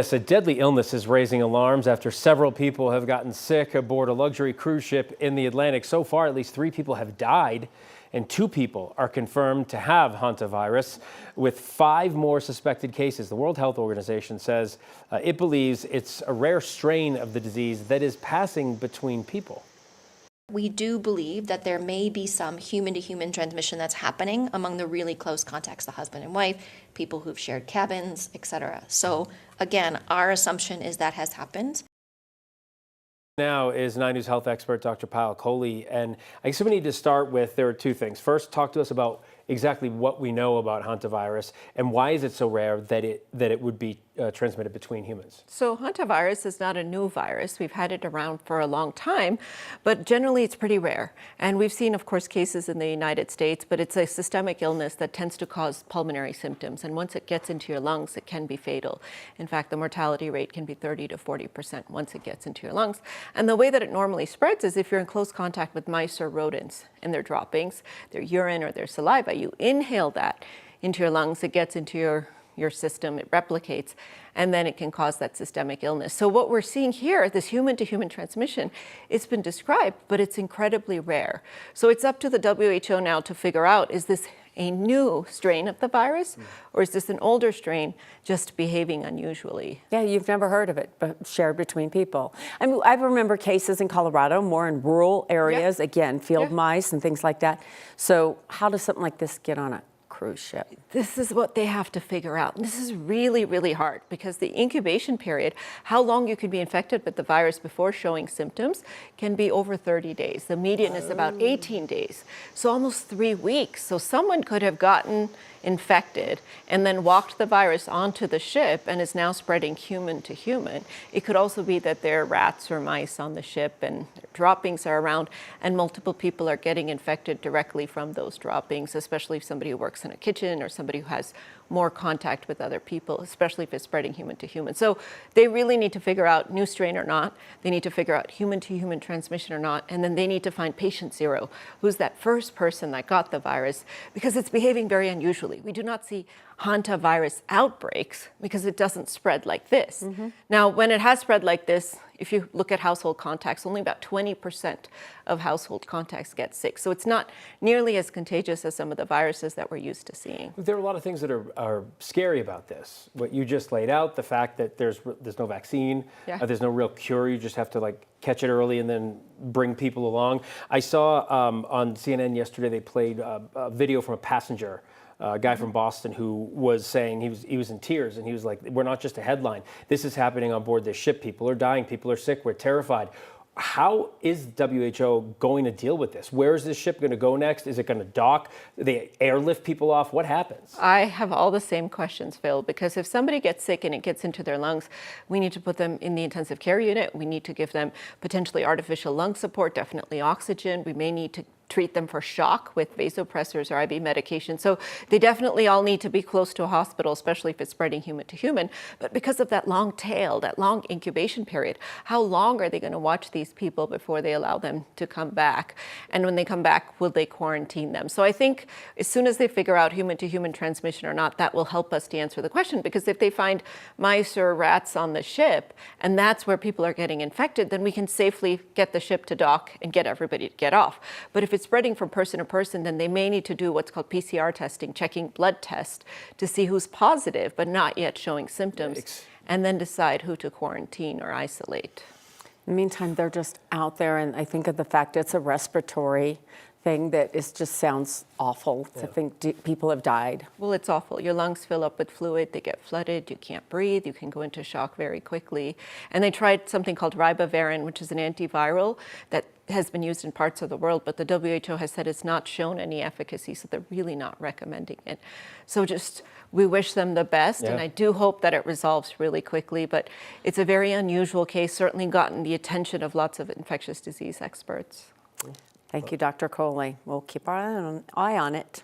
Yes, a deadly illness is raising alarms after several people have gotten sick aboard a luxury cruise ship in the Atlantic. So far, at least 3 people have died and 2 people are confirmed to have Hantavirus, with 5 more suspected cases. The World Health Organization says it believes it's a rare strain of the disease that is passing between people. We do believe that there may be some human-to-human transmission that's happening among the really close contacts, the husband and wife, people who've shared cabins, etc. So again, our assumption is that has happened. Now is 9 News health expert Dr. Payal Kohli, and I guess we need to start with, there are 2 things. First, talk to us about exactly what we know about hantavirus and why is it so rare that it would be transmitted between humans. So hantavirus is not a new virus. We've had it around for a long time, but generally it's pretty rare. And we've seen, of course, cases in the United States, but it's a systemic illness that tends to cause pulmonary symptoms. And once it gets into your lungs, it can be fatal. In fact, the mortality rate can be 30 to 40% once it gets into your lungs. And the way that it normally spreads is if you're in close contact with mice or rodents and their droppings, their urine or their saliva, you inhale that into your lungs, it gets into your system, it replicates, and then it can cause that systemic illness. So what we're seeing here, this human-to-human transmission, it's been described, but it's incredibly rare. So it's up to the WHO now to figure out, is this a new strain of the virus, or is this an older strain just behaving unusually? Yeah, you've never heard of it, but shared between people. I mean, I remember cases in Colorado, more in rural areas, again, field mice and things like that. So how does something like this get on a cruise ship? This is what they have to figure out. And this is really, really hard because the incubation period, how long you could be infected with the virus before showing symptoms, can be over 30 days. The median is about 18 days. So almost 3 weeks. So someone could have gotten infected and then walked the virus onto the ship and is now spreading human to human. It could also be that there are rats or mice on the ship and droppings are around and multiple people are getting infected directly from those droppings, especially if somebody who works in a kitchen or somebody who has more contact with other people, especially if it's spreading human to human. So they really need to figure out new strain or not. They need to figure out human to human transmission or not. And then they need to find patient 0, who's that first person that got the virus, because it's behaving very unusually. We do not see hantavirus outbreaks because it doesn't spread like this. Now, when it has spread like this, if you look at household contacts, only about 20% of household contacts get sick. So it's not nearly as contagious as some of the viruses that we're used to seeing. There are a lot of things that are scary about this. What you just laid out, the fact that there's no vaccine, there's no real cure, you just have to catch it early and then bring people along. I saw on CNN yesterday, they played a video from a passenger, a guy from Boston, who was saying he was in tears, and he was like, we're not just a headline. This is happening on board this ship. People are dying. People are sick. We're terrified. How is WHO going to deal with this? Where is this ship going to go next? Is it going to dock? Do they airlift people off? What happens? I have all the same questions, Phil, because if somebody gets sick and it gets into their lungs, we need to put them in the intensive care unit. We need to give them potentially artificial lung support, definitely oxygen. We may need to treat them for shock with vasopressors or IV medication. So they definitely all need to be close to a hospital, especially if it's spreading human to human. But because of that long tail, that long incubation period, how long are they going to watch these people before they allow them to come back? And when they come back, will they quarantine them? So I think as soon as they figure out human to human transmission or not, that will help us to answer the question. Because if they find mice or rats on the ship, and that's where people are getting infected, then we can safely get the ship to dock and get everybody to get off. But if it's spreading from person to person, then they may need to do what's called PCR testing, checking blood tests to see who's positive but not yet showing symptoms, and then decide who to quarantine or isolate. In the meantime, they're just out there, and I think of the fact it's a respiratory thing that just sounds awful to think people have died. Well, it's awful. Your lungs fill up with fluid, they get flooded, you can't breathe, you can go into shock very quickly. And they tried something called ribavirin, which is an antiviral that has been used in parts of the world, but the WHO has said it's not shown any efficacy, so they're really not recommending it. So we wish them the best, and I do hope that it resolves really quickly, but it's a very unusual case, certainly gotten the attention of lots of infectious disease experts. Thank you, Dr. Kohli. We'll keep our eye on it.